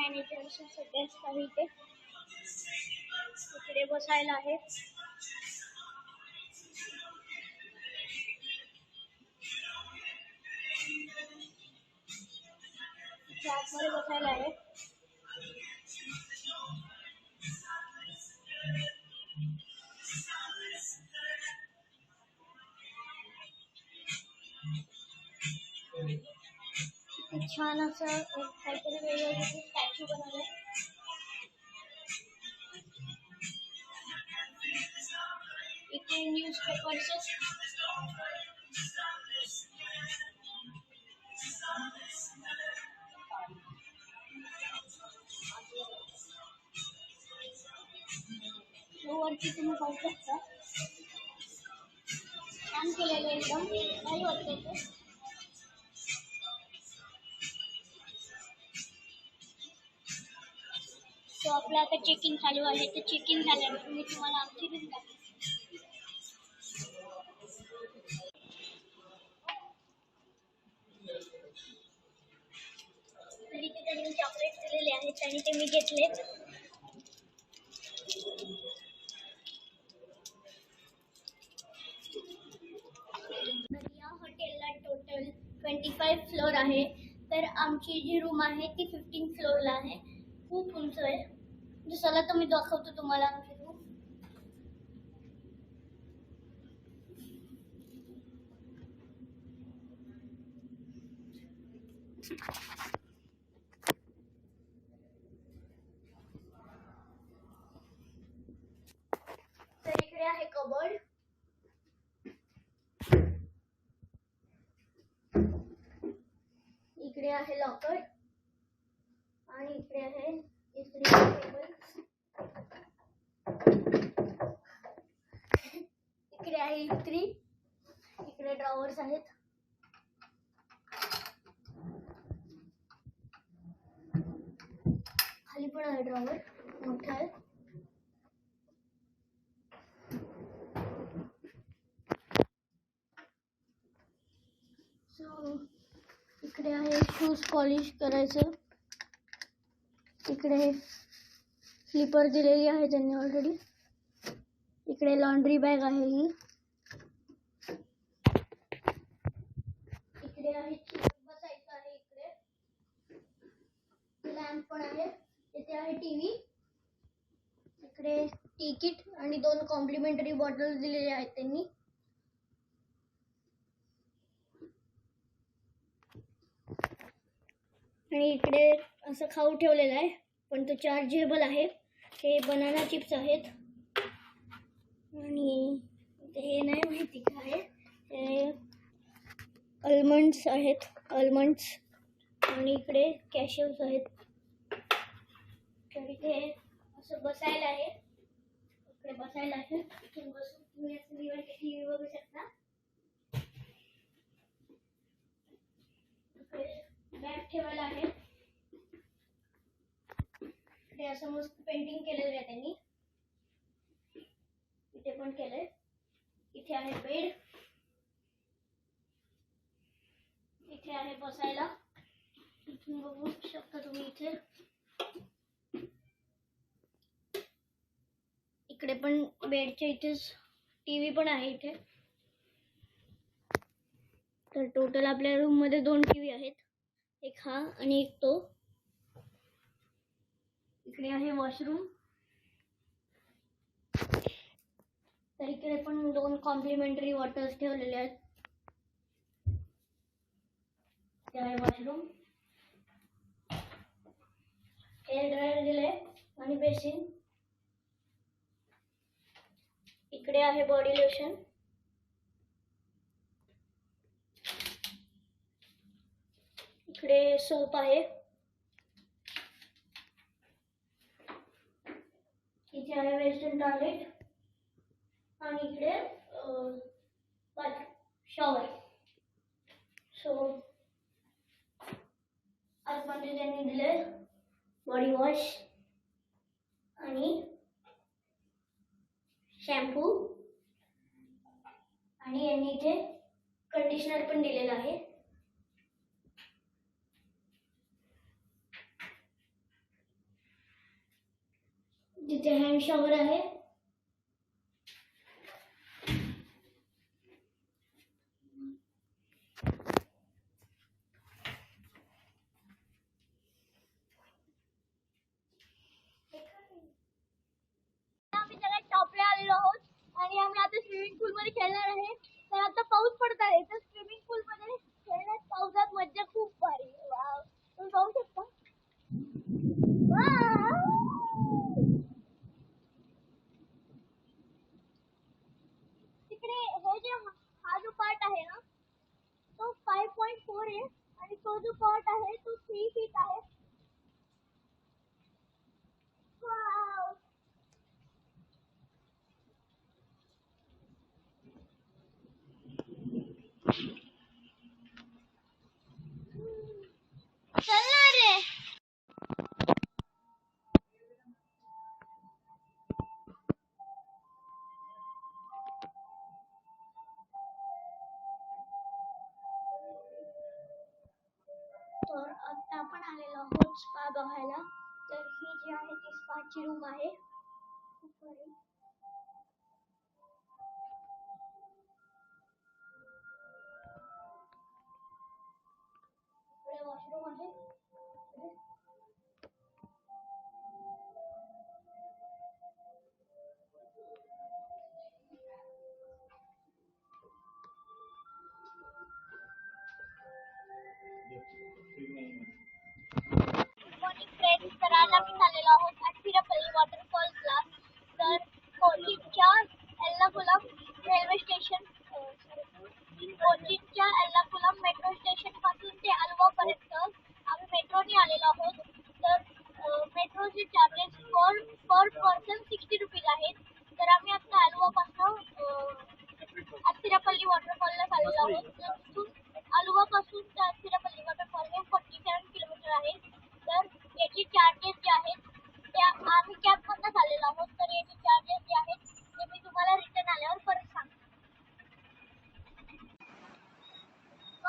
Manager सगळ्याच काही इकडे बसायला आहे. आतमध्ये बसायला आहे. छान असं काहीतरी वेगवेगळे स्टॅच्यू बनवले. इथे न्यूजपेपर्स वरती तुम्ही पाहू शकता. छान केलेलं एकदम भारी वाटतं ते. सो आपलं आता चेकिंग चालू आहे. तर चेकिंग झाल्यावर मी तुम्हाला आमची रूम दाखवते. इथे त्यांनी चॉकलेट दिलेले आहेत आणि ते मी घेतलेत. या हॉटेलला टोटल 25 फ्लोर आहे. तर आमची जी रूम आहे ती 15 फ्लोरला आहे. खूप उंच आहे. चला तर मी दाखवतो तुम्हाला आमची रूम. तर इकडे आहे कबर्ड. इकडे आहे लॉकर आणि इकडे आहे इस्त्री टेबल. इकडे आहे इस्त्री. इकडे ड्रॉवर्स आहेत. खाली पण आहे ड्रॉवर मोठा आहे. सो इकडे आहे शूज पॉलिश करायचं. इकडे स्लीपर दिलेली आहे त्यांनी ऑलरेडी. इकडे लॉन्ड्री बॅग आहे ही. इकडे आहे बसायचं आहे. इकडे लॅम्प पण आहे. इथे आहे टीव्ही. इकडे तिकीट आणि 2 कॉम्प्लिमेंटरी बॉटल दिलेले आहेत त्यांनी. आणि इकडे असं खाऊ ठेवलेलं आहे पण तो चार्जेबल आहे. हे बनाना चिप्स आहेत आणि हे नाही माहिती काय आहे. हे आल्मंड्स आहेत. आल्मंड्स. आणि इकडे कॅशेव्स आहेत. तर इथे असं बसायला आहे. इकडे बसायला आहे. इथे बसून तुम्ही असं टीव्ही बघू शकता. बॅग ठेवायला आहे. इथे असं मस्त पेंटिंग केलेलं आहे त्यांनी. इथे पण केलंय. इथे आहे बेड. इथे आहे बसायला. इथून बघू शकता तुम्ही. इथे इकडे पण बेडच्या इथेच टीव्ही पण आहे इथे. तर टोटल आपल्या रूम मध्ये 2 टीव्ही आहेत. एक हा आणि एक तो. इकडे आहे वॉशरूम. तर इकडे पण 2 कॉम्प्लिमेंटरी वॉटर्स ठेवलेले आहेत. ते आहे वॉशरूम. हेअर ड्रायर दिले आणि बेसिन. इकडे आहे बॉडी लोशन. इकडे सोप आहे. इथे आहे वेस्टर्न टॉयलेट आणि इकडे शॉवर. सो आतमध्ये त्यांनी दिले बॉडी वॉश आणि शॅम्पू आणि यांनी इथे कंडिशनर पण दिलेलं आहे. जिथे हँड शॉवर आहे. आम्ही सगळ्यात टॉपला आलेलो आहोत आणि आम्ही आता स्विमिंग पूल मध्ये खेळणार आहे. तर आता पाऊस पडत आहे तर स्विमिंग पूल मध्ये खेळण्यात पावसात मज्जा खूप भारी. वाव, तुम्ही पाहू शकता. तिकडे हे जे हा जो पार्ट आहे ना तो 5.4 आहे आणि तो जो पार्ट आहे तो 3 फीट आहे. वाव. चलना रे. तर आता आपण आलेलो आहोत स्पा बघायला. तर ही जी आहे ती स्पाची रूम आहे. वॉशरूम आहे. मॉर्निंग फ्रेंड्स, तर आज आम्ही चाललेलो आहोत अट्टिरपल्ली वॉटरफॉल्सला. तर कोचीनच्या एर्नाकुलम रेल्वे स्टेशन कोचीनच्या एर्नाकुलम मेट्रो स्टेशन पासून ते अल्वापर्यंत आम्ही मेट्रोने आलेलो आहोत. तर मेट्रोचे चार्जेस पर पर्सन 60 रुपीज आहेत. तर आम्ही आता अल्वापासून अट्टिरपल्ली वॉटरफॉलला चाललेलो आहोत. तर तिथून अल्वापासून ते अट्टिरपल्ली वॉटरफॉल हे 47 किलोमीटर आहे. तर याचे चार्जेस जे आहेत ते आम्ही कॅबमधून आलेलो आहोत. तर याचे चार्जेस जे आहेत ते मी तुम्हाला रिटर्न आल्यावर परत सांगते.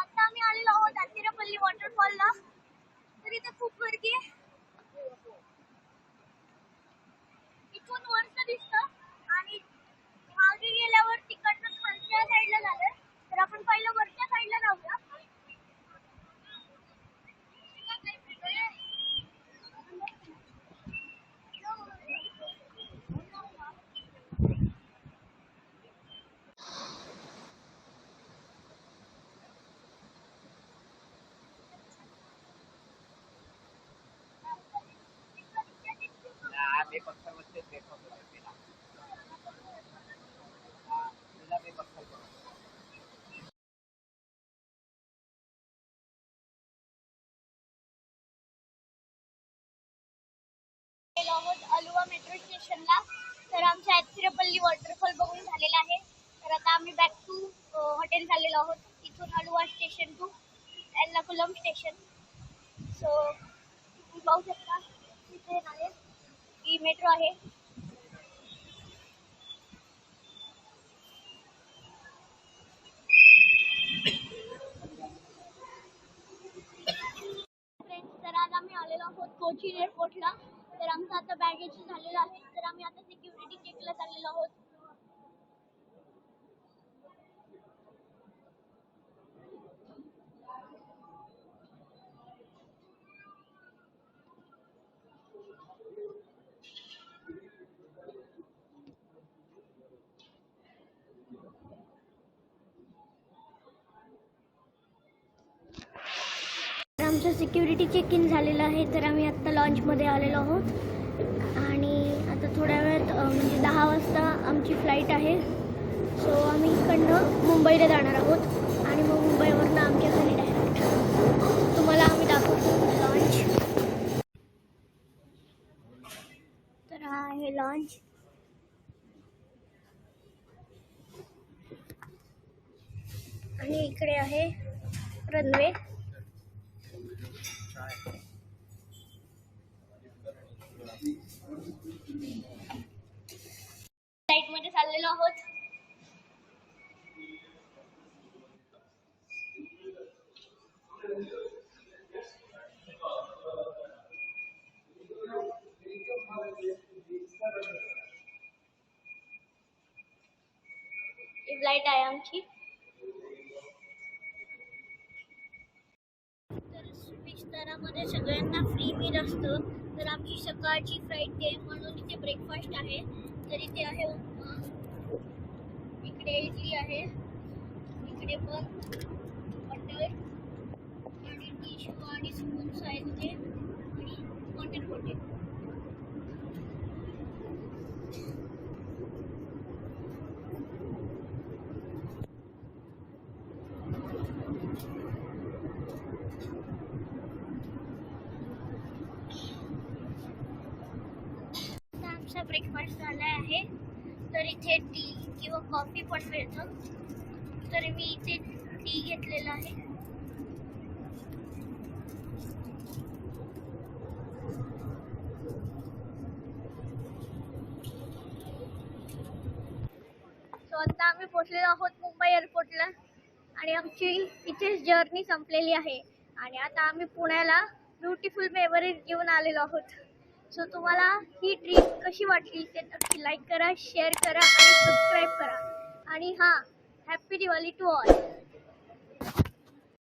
आता आम्ही आलेलो आहोत अट्टिरपल्ली वॉटरफॉलला. तर इथे खूप गर्दी आहे. इथून वरचं दिसतं आणि मागे गेल्यावर तिकडनं खालच्या साईडला झालं. तर आपण पहिलं वरच्या साईडला जाऊया. गेलो आहोत अलुवा मेट्रो स्टेशनला. तर आमचा अट्टिरपल्ली वॉटरफॉल बघून झालेला आहे. तर आता आम्ही बॅक टू हॉटेल चाललेलो आहोत. इथून Aluva station to Ernakulam station. So तुम्ही पाहू शकता तिथे आहे ही मेट्रो आहे. फ्रेंड्स, तर आज आम्ही आलेलो आहोत कोचीन एअरपोर्टला. तर आमचं आता बॅगेज झालेलं आहे. तर आम्ही आता सिक्युरिटी चेकला चाललेलो आहोत. आमचं सिक्युरिटी चेक इन झालेलं आहे. तर आम्ही आत्ता लॉन्चमध्ये आलेलो आहोत आणि आता थोड्या वेळात म्हणजे 10 वाजता आमची फ्लाईट आहे. सो आम्ही इकडनं मुंबईला जाणार आहोत आणि मग मुंबईवरनं आमच्या घरी डायरेक्ट तुम्हाला आम्ही दाखवतो लॉन्च. तर हा आहे लॉन्च. आणि इकडे आहे रनवे. फ्लाईट मध्ये चाललेलो आहोत. फ्लाईट आहे आमची. तर विस्तारामध्ये सगळ्यांना फ्री मील असतं. तर आमची सकाळची फ्लाईट आहे म्हणून इथे ब्रेकफास्ट आहे. तर इथे आहे उपमा, इकडे इडली आहे, इकडे पण बटर आणि टिश्यू आणि स्पून्स आहेत इथे आणि वॉटर बॉटल. आमचा ब्रेकफास्ट झाला आहे. तर इथे टी किंवा कॉफी पण मिळतं. तर मी इथे टी घेतलेला आहे. सो आता आम्ही पोहोचलेलो आहोत मुंबई एअरपोर्टला आणि आमची इथेच जर्नी संपलेली आहे. आणि आता आम्ही पुण्याला ब्युटिफुल मेमरीज घेऊन आलेलो आहोत. सो तुम्हाला ही ट्रिप कशी वाटली ते नक्की लाईक करा, शेअर करा आणि सबस्क्राईब करा. आणि हां, हॅपी दिवाळी टू ऑल.